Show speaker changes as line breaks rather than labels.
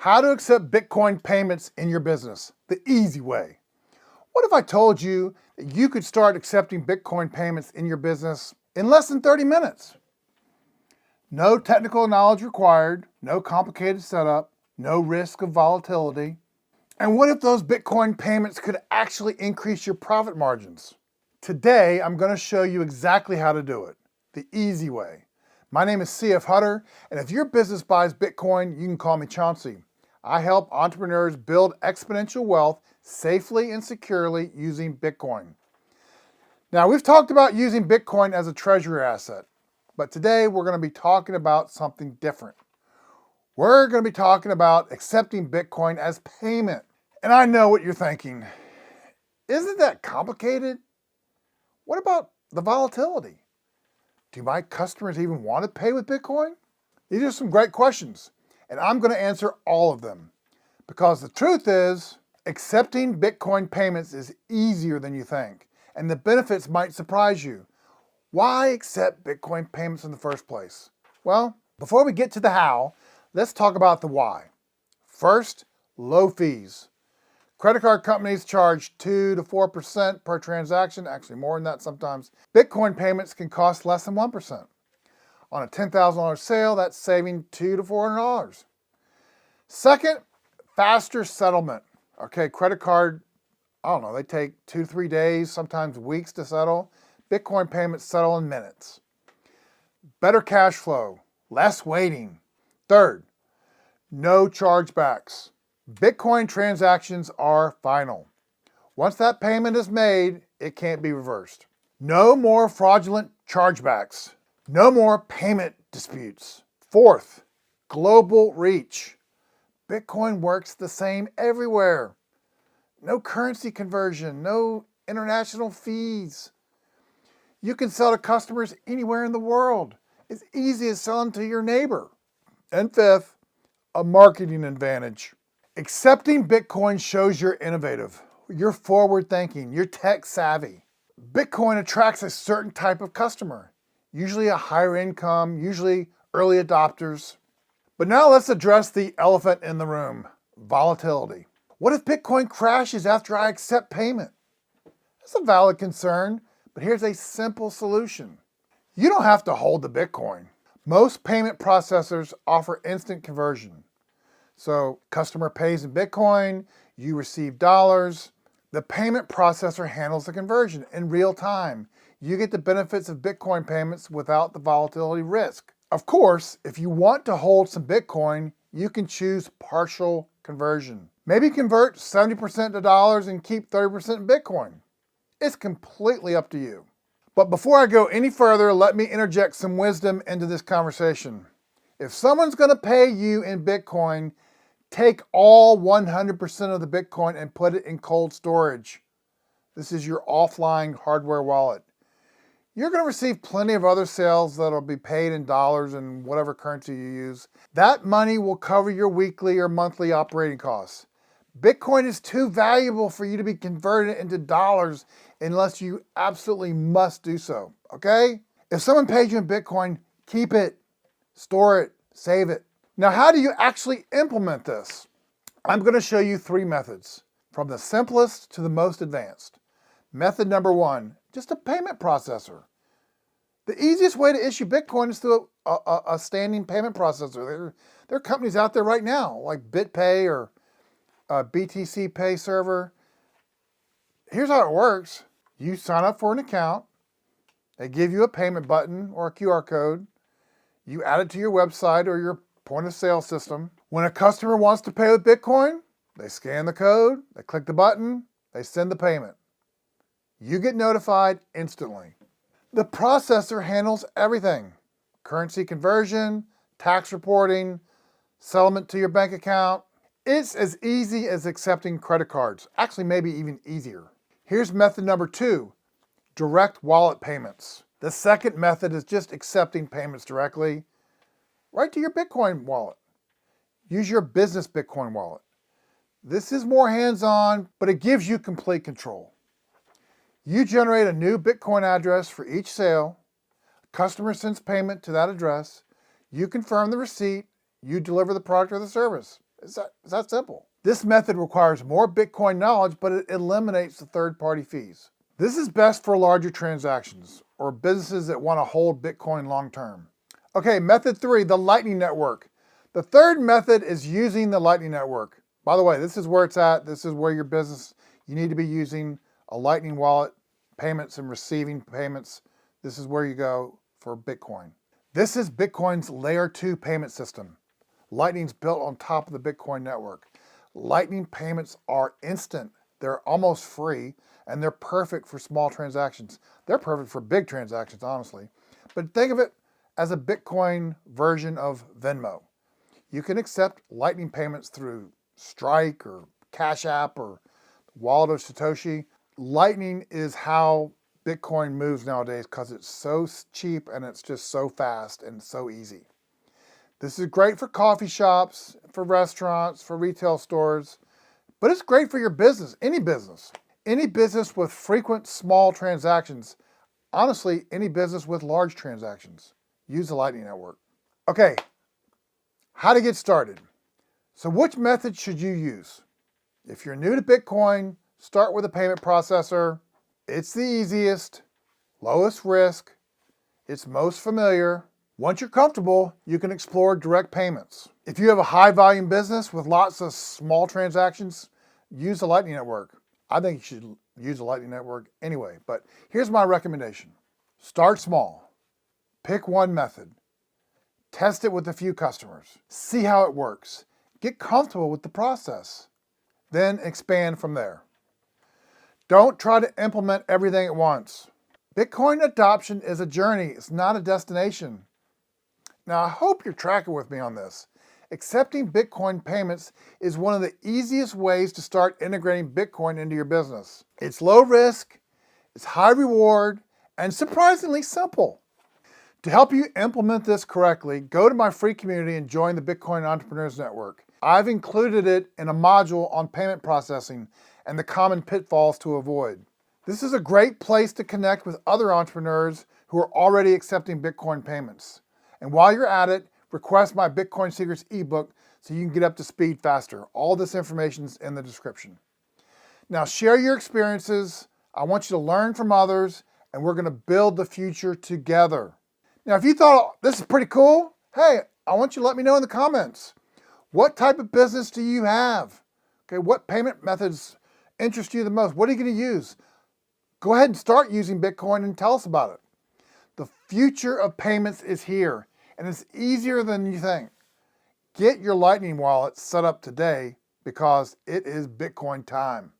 How to accept Bitcoin payments in your business, the easy way. What if I told you that you could start accepting Bitcoin payments in your business in less than 30 minutes? No technical knowledge required, no complicated setup, no risk of volatility. And what if those Bitcoin payments could actually increase your profit margins? Today, I'm going to show you exactly how to do it, the easy way. My name is CF Hutter, and if your business buys Bitcoin, you can call me Chauncey. I help entrepreneurs build exponential wealth safely and securely using Bitcoin. Now, we've talked about using Bitcoin as a treasury asset, but today we're going to be talking about something different. We're going to be talking about accepting Bitcoin as payment. And I know what you're thinking. Isn't that complicated? What about the volatility? Do my customers even want to pay with Bitcoin? These are some great questions, and I'm going to answer all of them. Because the truth is, accepting Bitcoin payments is easier than you think, and the benefits might surprise you. Why accept Bitcoin payments in the first place? Well, before we get to the how, let's talk about the why. First, low fees. Credit card companies charge 2 to 4% per transaction, actually more than that sometimes. Bitcoin payments can cost less than 1%. On a $10,000 sale, that's saving $200 to $400. Second, faster settlement. Okay, credit card, I don't know, they take 2 to 3 days, sometimes weeks to settle. Bitcoin payments settle in minutes. Better cash flow, less waiting. Third, no chargebacks. Bitcoin transactions are final. Once that payment is made, it can't be reversed. No more fraudulent chargebacks. No more payment disputes. Fourth, global reach. Bitcoin works the same everywhere. No currency conversion, no international fees. You can sell to customers anywhere in the world. It's easy as selling to your neighbor. And fifth, a marketing advantage. Accepting Bitcoin shows you're innovative, you're forward thinking, you're tech savvy. Bitcoin attracts a certain type of customer, usually a higher income, usually early adopters. But now let's address the elephant in the room, volatility. What if Bitcoin crashes after I accept payment? That's a valid concern, but here's a simple solution. You don't have to hold the Bitcoin. Most payment processors offer instant conversion. So customer pays in Bitcoin, you receive dollars. The payment processor handles the conversion in real time. You get the benefits of Bitcoin payments without the volatility risk. Of course, if you want to hold some Bitcoin, you can choose partial conversion. Maybe convert 70% to dollars and keep 30% in Bitcoin. It's completely up to you. But before I go any further, let me interject some wisdom into this conversation. If someone's going to pay you in Bitcoin, take all 100% of the Bitcoin and put it in cold storage. This is your offline hardware wallet. You're going to receive plenty of other sales that'll be paid in dollars and whatever currency you use. That money will cover your weekly or monthly operating costs. Bitcoin is too valuable for you to be converted into dollars unless you absolutely must do so, okay? If someone pays you in Bitcoin, keep it, store it, save it. Now, how do you actually implement this? I'm going to show you 3 methods, from the simplest to the most advanced. Method number 1, just a payment processor. The easiest way to issue Bitcoin is through a standing payment processor. There are companies out there right now, like BitPay or BTCPay server. Here's how it works. You sign up for an account. They give you a payment button or a QR code. You add it to your website or your point of sale system. When a customer wants to pay with Bitcoin, they scan the code, they click the button, they send the payment. You get notified instantly. The processor handles everything. Currency conversion, tax reporting, settlement to your bank account. It's as easy as accepting credit cards. Actually, maybe even easier. Here's method number 2, direct wallet payments. The second method is just accepting payments directly right to your Bitcoin wallet. Use your business Bitcoin wallet. This is more hands-on, but it gives you complete control. You generate a new Bitcoin address for each sale. Customer sends payment to that address. You confirm the receipt. You deliver the product or the service. It's that simple. This method requires more Bitcoin knowledge, but it eliminates the third-party fees. This is best for larger transactions or businesses that want to hold Bitcoin long-term. Okay, method 3, the Lightning Network. The third method is using the Lightning Network. By the way, this is where it's at. This is where your business, you need to be using a Lightning wallet, payments and receiving payments. This is where you go for Bitcoin. This is Bitcoin's layer 2 payment system. Lightning's built on top of the Bitcoin network. Lightning payments are instant. They're almost free, and they're perfect for small transactions. They're perfect for big transactions, honestly. But think of it as a Bitcoin version of Venmo. You can accept Lightning payments through Strike or Cash App or Wallet of Satoshi. Lightning is how Bitcoin moves nowadays because it's so cheap and it's just so fast and so easy. This is great for coffee shops, for restaurants, for retail stores, but it's great for your business, any business. Any business with frequent small transactions. Honestly, any business with large transactions. Use the Lightning Network. Okay, how to get started. So which method should you use? If you're new to Bitcoin, start with a payment processor. It's the easiest, lowest risk, it's most familiar. Once you're comfortable, you can explore direct payments. If you have a high volume business with lots of small transactions, use the Lightning Network. I think you should use the Lightning Network anyway, but here's my recommendation. Start small. Pick one method. Test it with a few customers. See how it works. Get comfortable with the process. Then expand from there. Don't try to implement everything at once. Bitcoin adoption is a journey, it's not a destination. Now, I hope you're tracking with me on this. Accepting Bitcoin payments is one of the easiest ways to start integrating Bitcoin into your business. It's low risk, it's high reward, and surprisingly simple. To help you implement this correctly, go to my free community and join the Bitcoin Entrepreneurs Network. I've included it in a module on payment processing and the common pitfalls to avoid. This is a great place to connect with other entrepreneurs who are already accepting Bitcoin payments. And while you're at it, request my Bitcoin Secrets ebook so you can get up to speed faster. All this information is in the description. Now share your experiences. I want you to learn from others, and we're going to build the future together. Now, if you thought this is pretty cool, hey, I want you to let me know in the comments. What type of business do you have? Okay, what payment methods interest you the most? What are you going to use? Go ahead and start using Bitcoin and tell us about it. The future of payments is here, and it's easier than you think. Get your Lightning wallet set up today because it is Bitcoin time.